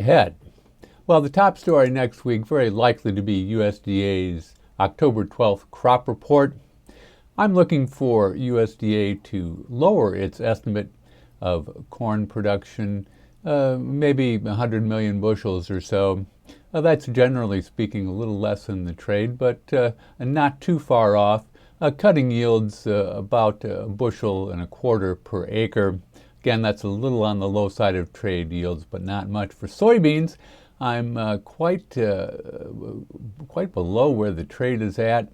Ahead. Well, the top story next week very likely to be USDA's October 12th crop report. I'm looking for USDA to lower its estimate of corn production, maybe 100 million bushels or so. That's generally speaking a little less than the trade, but not too far off. Cutting yields about a bushel and a quarter per acre. Again, that's a little on the low side of trade yields, but not much. For soybeans, I'm quite below where the trade is at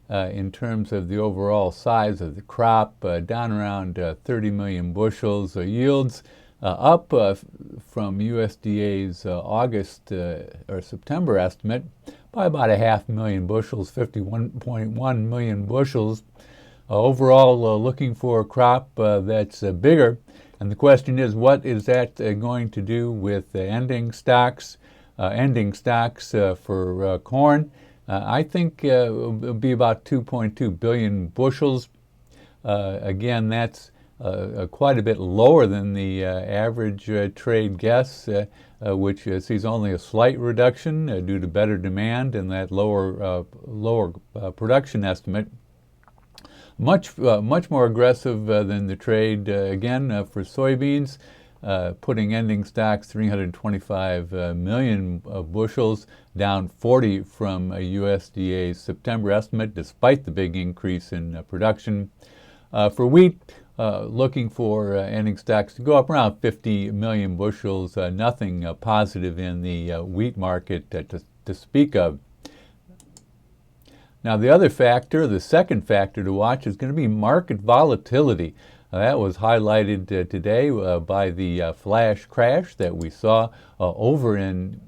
in terms of the overall size of the crop, down around 30 million bushels. Yields up from USDA's August or September estimate by about 500,000 bushels, 51.1 million bushels. Overall, looking for a crop that's bigger. And the question is, what is that going to do with ending stocks for corn? I think it'll be about 2.2 billion bushels. Again, that's quite a bit lower than the average trade guess, which sees only a slight reduction due to better demand and that lower production estimate. Much more aggressive than the trade, again, for soybeans, putting ending stocks 325 million bushels, down 40 from USDA's September estimate, despite the big increase in production. For wheat, looking for ending stocks to go up around 50 million bushels, nothing positive in the wheat market to speak of. Now, the other factor, the second factor to watch, is going to be market volatility. That was highlighted today by the flash crash that we saw over in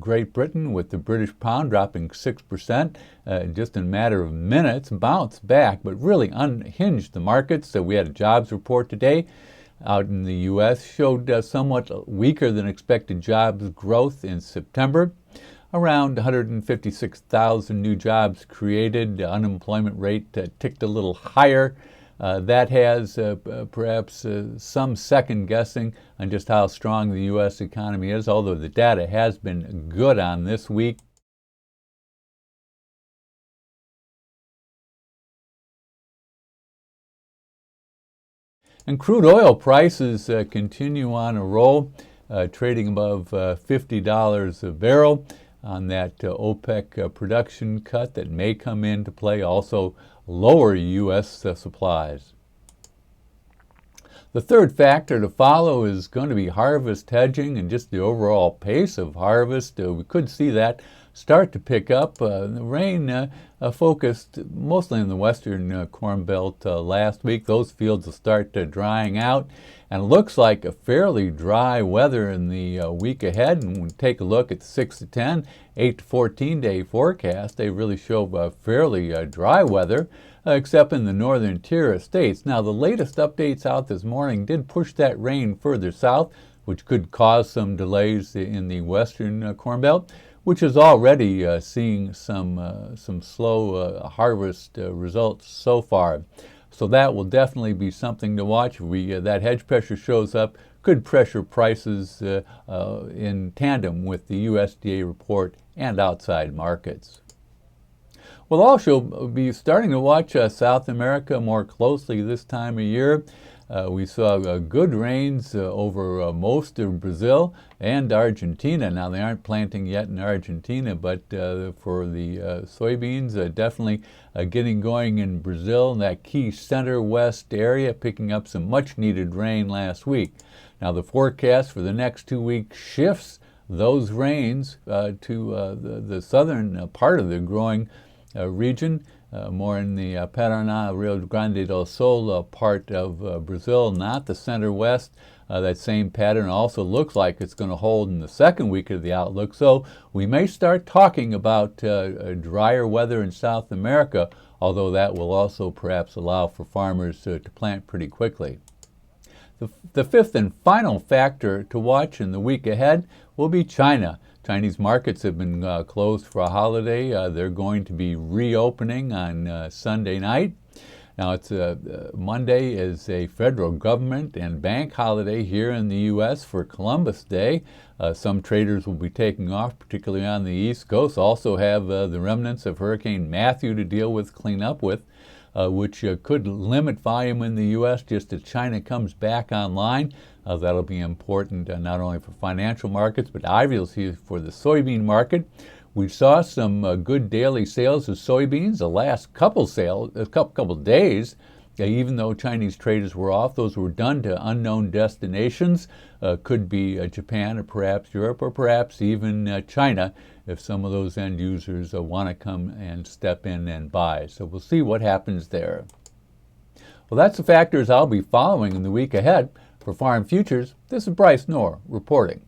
Great Britain, with the British pound dropping 6% just in a matter of minutes, bounced back, but really unhinged the markets. So we had a jobs report today out in the U.S., showed somewhat weaker than expected jobs growth in September. Around 156,000 new jobs created. The unemployment rate ticked a little higher. That has perhaps some second guessing on just how strong the U.S. economy is, although the data has been good on this week. And crude oil prices continue on a roll, trading above $50 a barrel on that OPEC production cut that may come into play, also lower U.S. supplies. The third factor to follow is going to be harvest hedging and just the overall pace of harvest. We could see that start to pick up. The rain focused mostly in the western Corn Belt last week. Those fields will start drying out, and it looks like a fairly dry weather in the week ahead. And when we take a look at the 6 to 10, 8 to 14 day forecast, they really show fairly dry weather, except in the northern tier of states. Now, the latest updates out this morning did push that rain further south, which could cause some delays in the western Corn Belt, which is already seeing some slow harvest results so far. So that will definitely be something to watch. If that hedge pressure shows up, could pressure prices in tandem with the USDA report and outside markets. We'll also be starting to watch South America more closely this time of year. We saw good rains over most of Brazil and Argentina. Now, they aren't planting yet in Argentina, but for the soybeans, definitely getting going in Brazil, in that key center-west area, picking up some much-needed rain last week. Now, the forecast for the next 2 weeks shifts those rains to the southern part of the growing region, more in the Paraná, Rio Grande do Sul part of Brazil, not the center-west. That same pattern also looks like it's going to hold in the second week of the outlook. So we may start talking about drier weather in South America, although that will also perhaps allow for farmers to plant pretty quickly. The fifth and final factor to watch in the week ahead will be China. Chinese markets have been closed for a holiday. They're going to be reopening on Sunday night. Now, it's Monday is a federal government and bank holiday here in the U.S. for Columbus Day. Some traders will be taking off, particularly on the East Coast. Also have the remnants of Hurricane Matthew to deal with, clean up with, which could limit volume in the U.S. just as China comes back online. That'll be important not only for financial markets, but obviously for the soybean market. We saw some good daily sales of soybeans the last couple days. Even though Chinese traders were off, those were done to unknown destinations. Could be Japan or perhaps Europe or perhaps even China if some of those end users want to come and step in and buy. So we'll see what happens there. Well, that's the factors I'll be following in the week ahead. For Farm Futures, this is Bryce Knorr reporting.